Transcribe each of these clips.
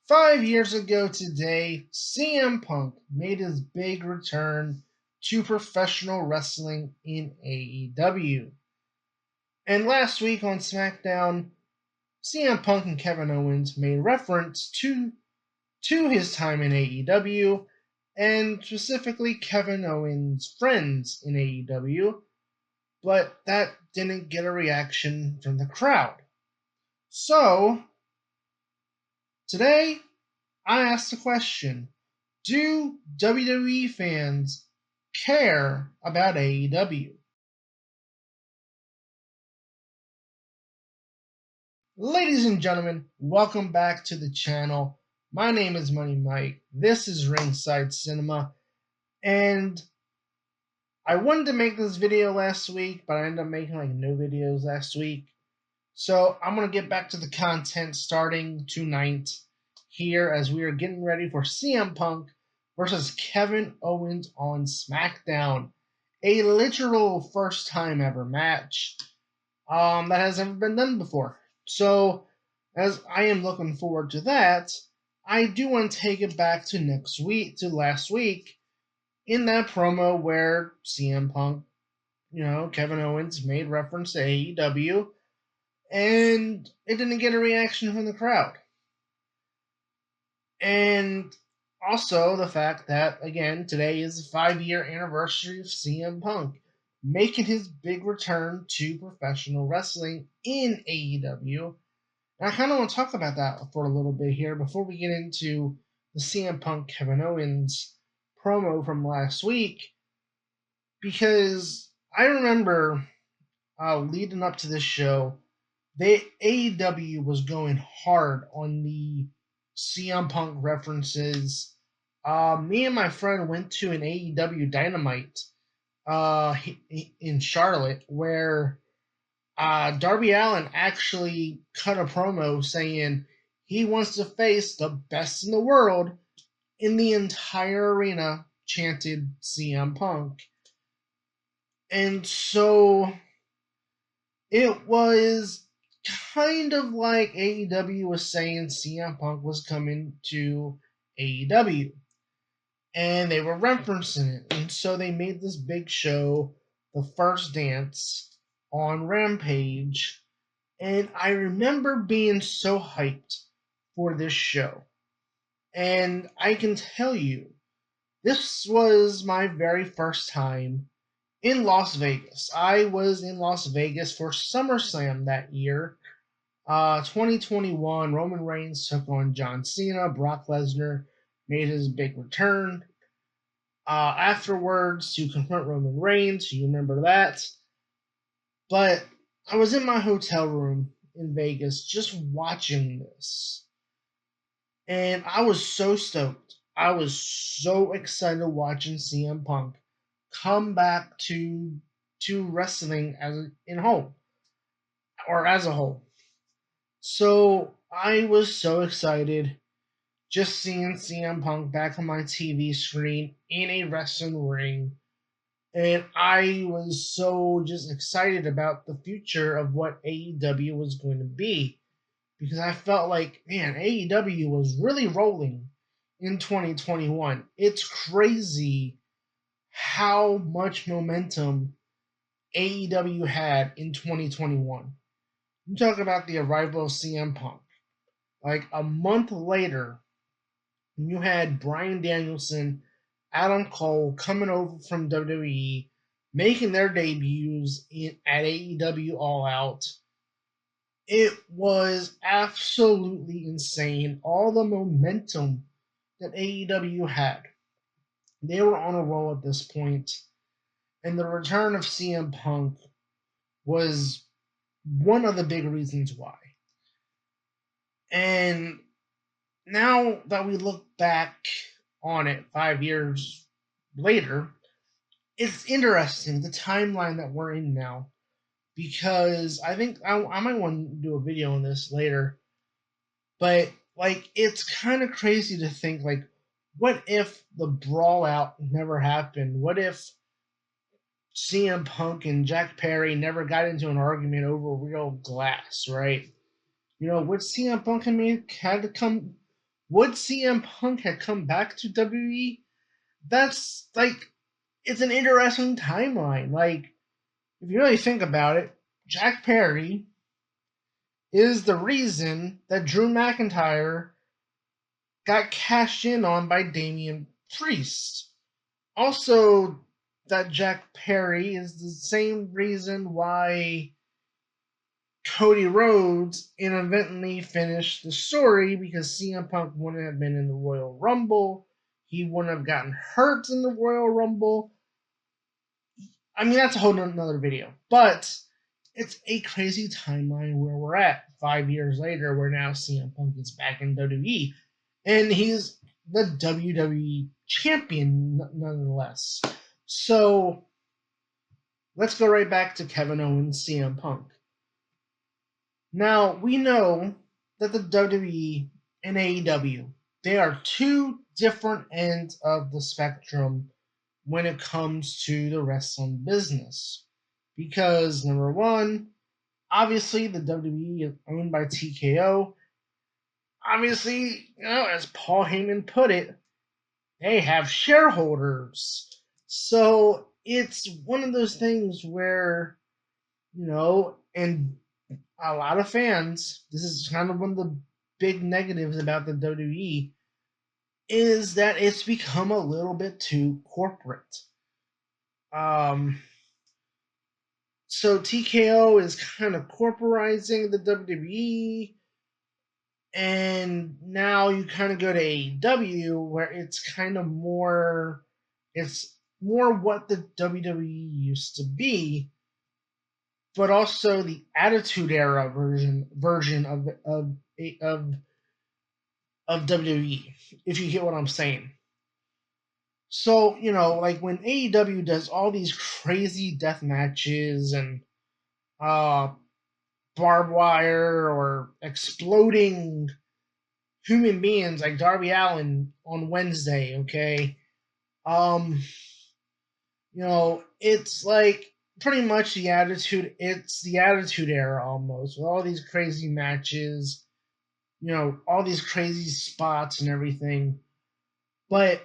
5 years ago today, CM Punk made his big return to professional wrestling in AEW. And last week on SmackDown, CM Punk and Kevin Owens made reference to his time in AEW, and specifically Kevin Owens' friends in AEW, but that didn't get a reaction from the crowd. So, today, I asked the question: do WWE fans care about AEW? Ladies and gentlemen, welcome back to the channel. My name is Money Mike. This is Ringside Cinema, and I wanted to make this video last week, but I ended up making like no videos last week. So I'm gonna get back to the content starting tonight here as we are getting ready for CM Punk versus Kevin Owens on SmackDown. A literal first time ever match that has never been done before. So as I am looking forward to that, I do want to take it back to last week, in that promo where CM Punk, Kevin Owens made reference to AEW, and it didn't get a reaction from the crowd. And also the fact that, again, today is the 5-year anniversary of CM Punk making his big return to professional wrestling in AEW. And I kind of want to talk about that for a little bit here before we get into the CM Punk Kevin Owens promo from last week, because I remember leading up to this show, AEW was going hard on the CM Punk references. Me and my friend went to an AEW Dynamite in Charlotte where Darby Allin actually cut a promo saying he wants to face the best in the world, in the entire arena chanted CM Punk. And so it was kind of like AEW was saying CM Punk was coming to AEW. And they were referencing it. And so they made this big show, The First Dance, on Rampage. And I remember being so hyped for this show. And I can tell you, this was my very first time in Las Vegas. I was in Las Vegas for SummerSlam that year. 2021, Roman Reigns took on John Cena. Brock Lesnar made his big return afterwards to confront Roman Reigns. You remember that. But I was in my hotel room in Vegas just watching this. And I was so stoked. I was so excited watching CM Punk come back to wrestling in whole, or as a whole. So I was so excited just seeing CM Punk back on my TV screen in a wrestling ring. And I was so just excited about the future of what AEW was going to be, because I felt like, man, AEW was really rolling in 2021. It's crazy how much momentum AEW had in 2021. You talk about the arrival of CM Punk. Like a month later, you had Bryan Danielson, Adam Cole coming over from WWE, making their debuts at AEW All Out. It was absolutely insane. All the momentum that AEW had. They were on a roll at this point, and the return of CM Punk was one of the big reasons why. And now that we look back on it 5 years later, it's interesting the timeline that we're in now, because I think I might want to do a video on this later, but like it's kind of crazy to think, like, what if the brawl out never happened? What if CM Punk and Jack Perry never got into an argument over real glass, right? Would CM Punk had to come would CM Punk have come back to WWE? That's like, it's an interesting timeline. Like, if you really think about it, Jack Perry is the reason that Drew McIntyre got cashed in on by Damian Priest. Also, that Jack Perry is the same reason why Cody Rhodes inadvertently finished the story, because CM Punk wouldn't have been in the Royal Rumble. He wouldn't have gotten hurt in the Royal Rumble. I mean, that's a whole nother video. But it's a crazy timeline where we're at. 5 years later, where now CM Punk is back in WWE. And he's the WWE champion, nonetheless. So let's go right back to Kevin Owens, CM Punk. Now, we know that the WWE and AEW, they are two different ends of the spectrum when it comes to the wrestling business. Because, number one, obviously the WWE is owned by TKO. Obviously, as Paul Heyman put it, they have shareholders. So it's one of those things where, and a lot of fans, this is kind of one of the big negatives about the WWE, is that it's become a little bit too corporate. So TKO is kind of corporizing the WWE, and now you kind of go to AEW where it's kind of more, it's more what the WWE used to be, but also the Attitude Era version of WWE, if you get what I'm saying. So, like when AEW does all these crazy death matches and uh, barbed wire or exploding human beings like Darby Allin on Wednesday, okay? Um, it's like pretty much it's the Attitude Era almost, with all these crazy matches, all these crazy spots and everything. But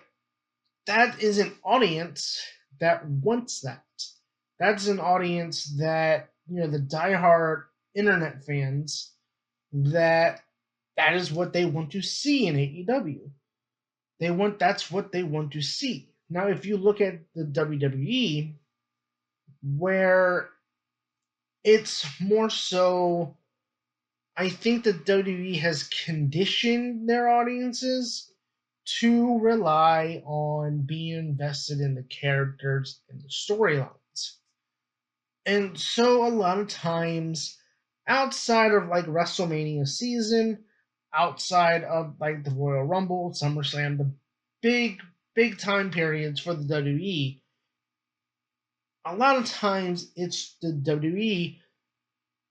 that is an audience that wants that. That's an audience that, the diehard internet fans, that is what they want to see in AEW. That's what they want to see. Now, if you look at the WWE, where it's more so, I think that WWE has conditioned their audiences to rely on being invested in the characters and the storylines. And so a lot of times, outside of like WrestleMania season, outside of like the Royal Rumble, SummerSlam, the big time periods for the WWE, a lot of times it's the WWE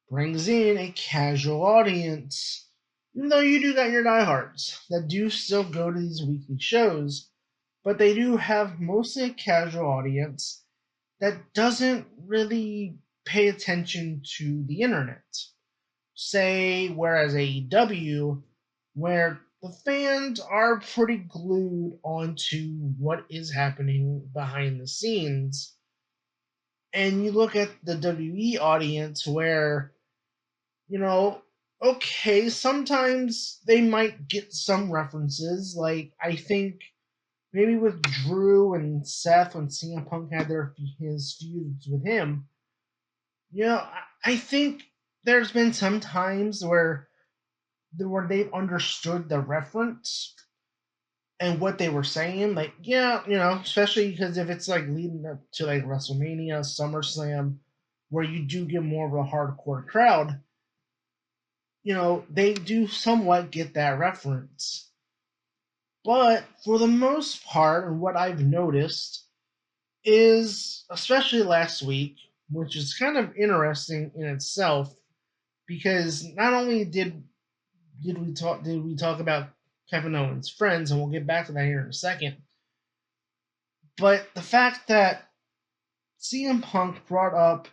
brings in a casual audience. Even though you do got your diehards that do still go to these weekly shows, but they do have mostly a casual audience that doesn't really pay attention to the internet. Say, whereas AEW, where the fans are pretty glued onto what is happening behind the scenes. And you look at the WWE audience where, okay, sometimes they might get some references. Like, I think maybe with Drew and Seth when CM Punk had his feuds with him, I think there's been some times where they've understood the reference and what they were saying. Like, yeah, especially because if it's like leading up to like WrestleMania, SummerSlam, where you do get more of a hardcore crowd, they do somewhat get that reference. But for the most part, and what I've noticed is, especially last week, which is kind of interesting in itself, because not only did we talk about Kevin Owens' friends, and we'll get back to that here in a second, but the fact that CM Punk brought up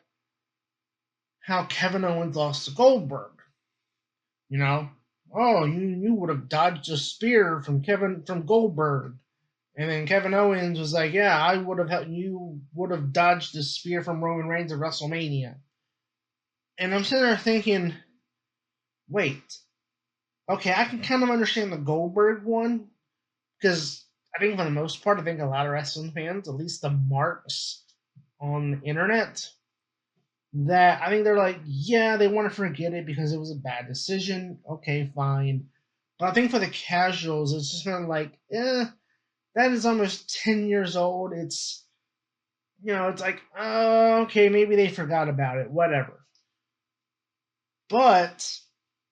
how Kevin Owens lost to Goldberg, oh, you would have dodged a spear from Goldberg. And then Kevin Owens was like, yeah, I would have helped you would have dodged the spear from Roman Reigns at WrestleMania. And I'm sitting there thinking, wait, okay, I can kind of understand the Goldberg one because I think for the most part, I think a lot of wrestling fans, at least the marks on the internet, that I think they're like, yeah, they want to forget it because it was a bad decision. Okay, fine. But I think for the casuals, it's just been like, that is almost 10 years old. It's like, okay, maybe they forgot about it, whatever. But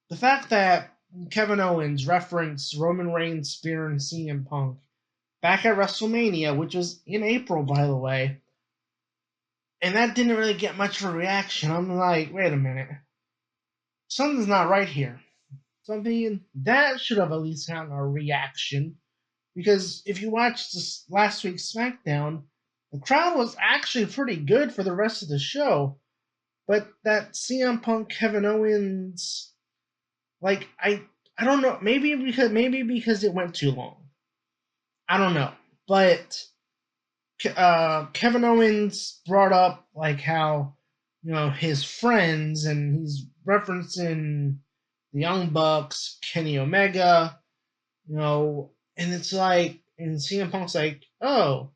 the fact that Kevin Owens referenced Roman Reigns spearing CM Punk back at WrestleMania, which was in April, by the way, and that didn't really get much of a reaction. I'm like, wait a minute, something's not right here. Something that should have at least gotten a reaction because if you watched this last week's SmackDown, the crowd was actually pretty good for the rest of the show. But that CM Punk Kevin Owens, like I don't know, maybe because it went too long. I don't know, but Kevin Owens brought up like how his friends, and he's referencing the Young Bucks, Kenny Omega, and it's like, and CM Punk's like, oh,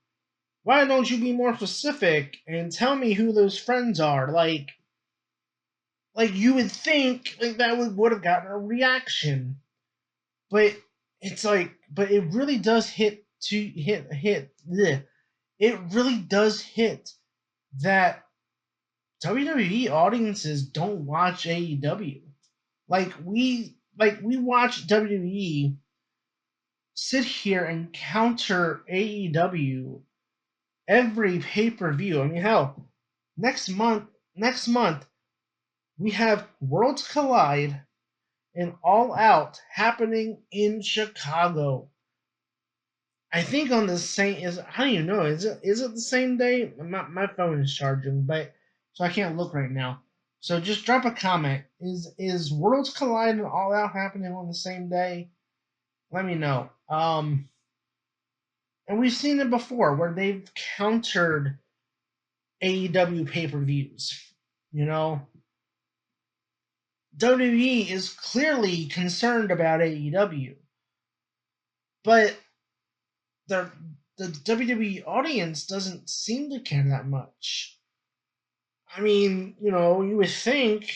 why don't you be more specific and tell me who those friends are? Like you would think like that would have gotten a reaction, but it's like, but it really does bleh. It really does hit that WWE audiences don't watch AEW. Like we watch WWE sit here and counter AEW every pay-per-view. I mean, hell, next month we have Worlds Collide and All Out happening in Chicago. I think on the same is I don't even know, is it the same day? My phone is charging, but so I can't look right now. So just drop a comment. Is Worlds Collide and All Out happening on the same day? Let me know. And we've seen it before where they've countered AEW pay-per-views. You know, WWE is clearly concerned about AEW, but the the WWE audience doesn't seem to care that much. I mean, you would think,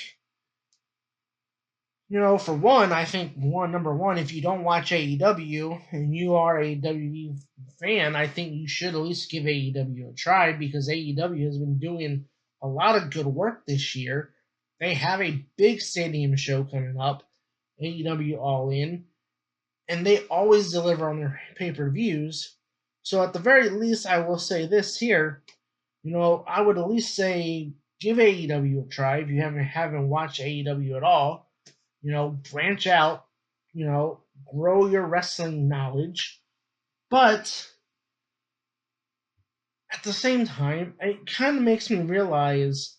for one, I think number one, if you don't watch AEW and you are a WWE fan, I think you should at least give AEW a try because AEW has been doing a lot of good work this year. They have a big stadium show coming up, AEW All In, and they always deliver on their pay-per-views. So at the very least, I will say this here, I would at least say give AEW a try if you haven't watched AEW at all. Branch out, grow your wrestling knowledge. But at the same time, it kind of makes me realize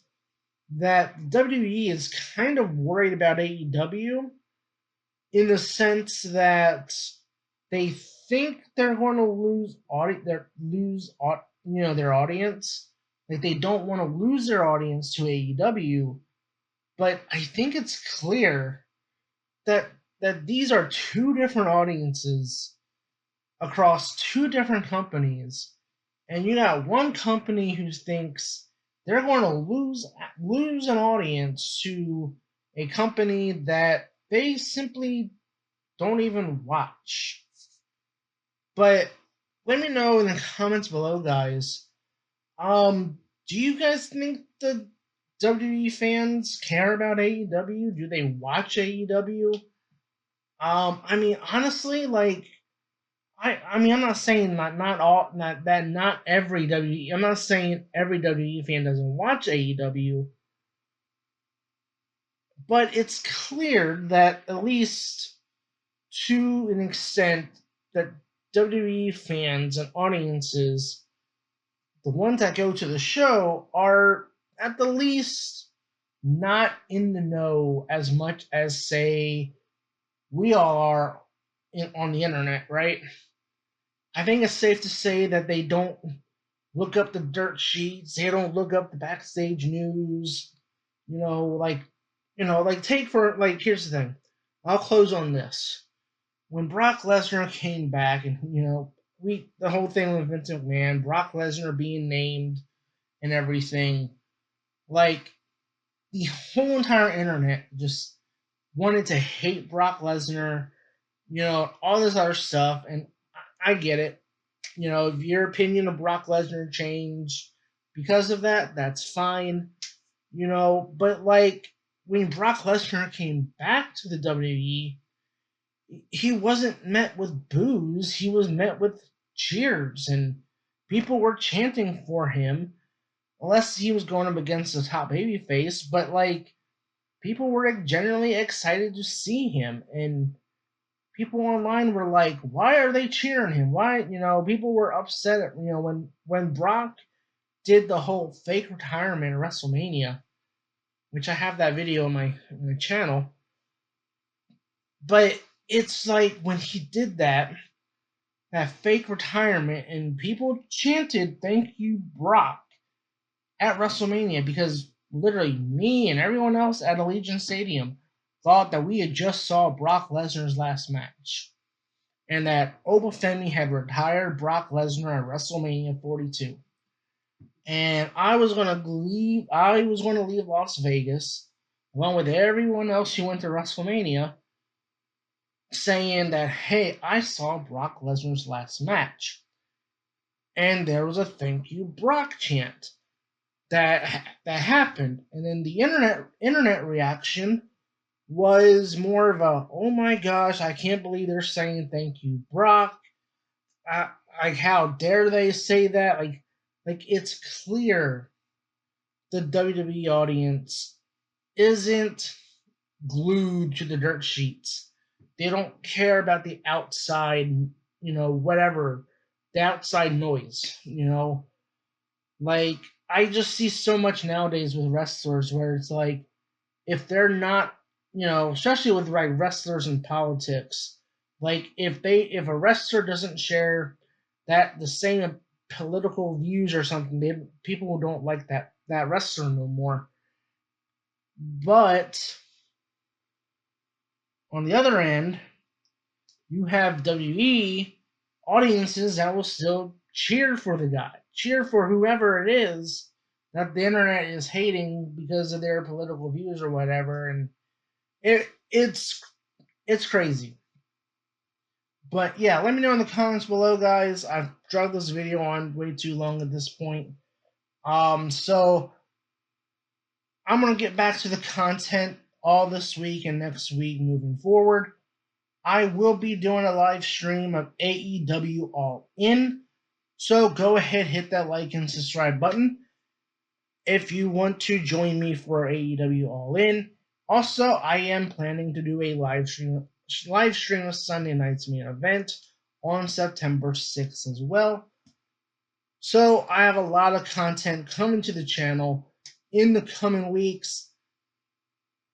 that WWE is kind of worried about AEW in the sense that they think they're going to their audience. Like they don't want to lose their audience to AEW, but I think it's clear that these are two different audiences across two different companies, and you got one company who thinks they're going to lose an audience to a company that they simply don't even watch. But let me know in the comments below, guys. Do you guys think the WWE fans care about AEW? Do they watch AEW? I mean, honestly, like, I mean, I'm not saying not every WWE. I'm not saying every WWE fan doesn't watch AEW, but it's clear that at least to an extent that WWE fans and audiences, the ones that go to the show, are at the least not in the know as much as, say, we all are on the internet, right? I think it's safe to say that they don't look up the dirt sheets. They don't look up the backstage news. You know, like, take for, like, here's the thing. I'll close on this. When Brock Lesnar came back, and, the whole thing with Vince McMahon, Brock Lesnar being named and everything, like, the whole entire internet just wanted to hate Brock Lesnar, all this other stuff, and I get it. If your opinion of Brock Lesnar changed because of that, that's fine. But like when Brock Lesnar came back to the WWE, he wasn't met with boos. He was met with cheers, and people were chanting for him, unless he was going up against a top babyface. But like, people were genuinely excited to see him, and people online were like, "Why are they cheering him? Why?" People were upset at, when Brock did the whole fake retirement at WrestleMania, which I have that video on my channel. But it's like when he did that fake retirement, and people chanted "Thank you, Brock" at WrestleMania, because literally me and everyone else at Allegiant Stadium thought that we had just saw Brock Lesnar's last match, and that Obafemi had retired Brock Lesnar at WrestleMania 42. And I was gonna leave. I was going to leave Las Vegas along with everyone else who went to WrestleMania, saying that, "Hey, I saw Brock Lesnar's last match," and there was a "Thank you, Brock" chant that happened, and then the internet reaction was more of a, "Oh my gosh, I can't believe they're saying "Thank you, Brock." Like, how dare they say that? Like, it's clear the WWE audience isn't glued to the dirt sheets. They don't care about the outside, whatever, the outside noise, Like, I just see so much nowadays with wrestlers where it's like, if they're not, especially with like wrestlers in politics, like if a wrestler doesn't share the same political views or something, people don't like that wrestler no more. But on the other end, you have WWE audiences that will still cheer for the guy, cheer for whoever it is that the internet is hating because of their political views or whatever, and it's crazy. But yeah, let me know in the comments below, guys. I've dragged this video on way too long at this point. So I'm gonna get back to the content all this week and next week moving forward. I will be doing a live stream of AEW All In. So go ahead, hit that like and subscribe button if you want to join me for AEW All In. Also, I am planning to do a live stream of Sunday night's main event on September 6th as well. So I have a lot of content coming to the channel in the coming weeks.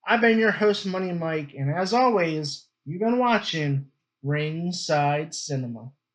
I've been your host, Money Mike, and as always, you've been watching Ringside Cinema.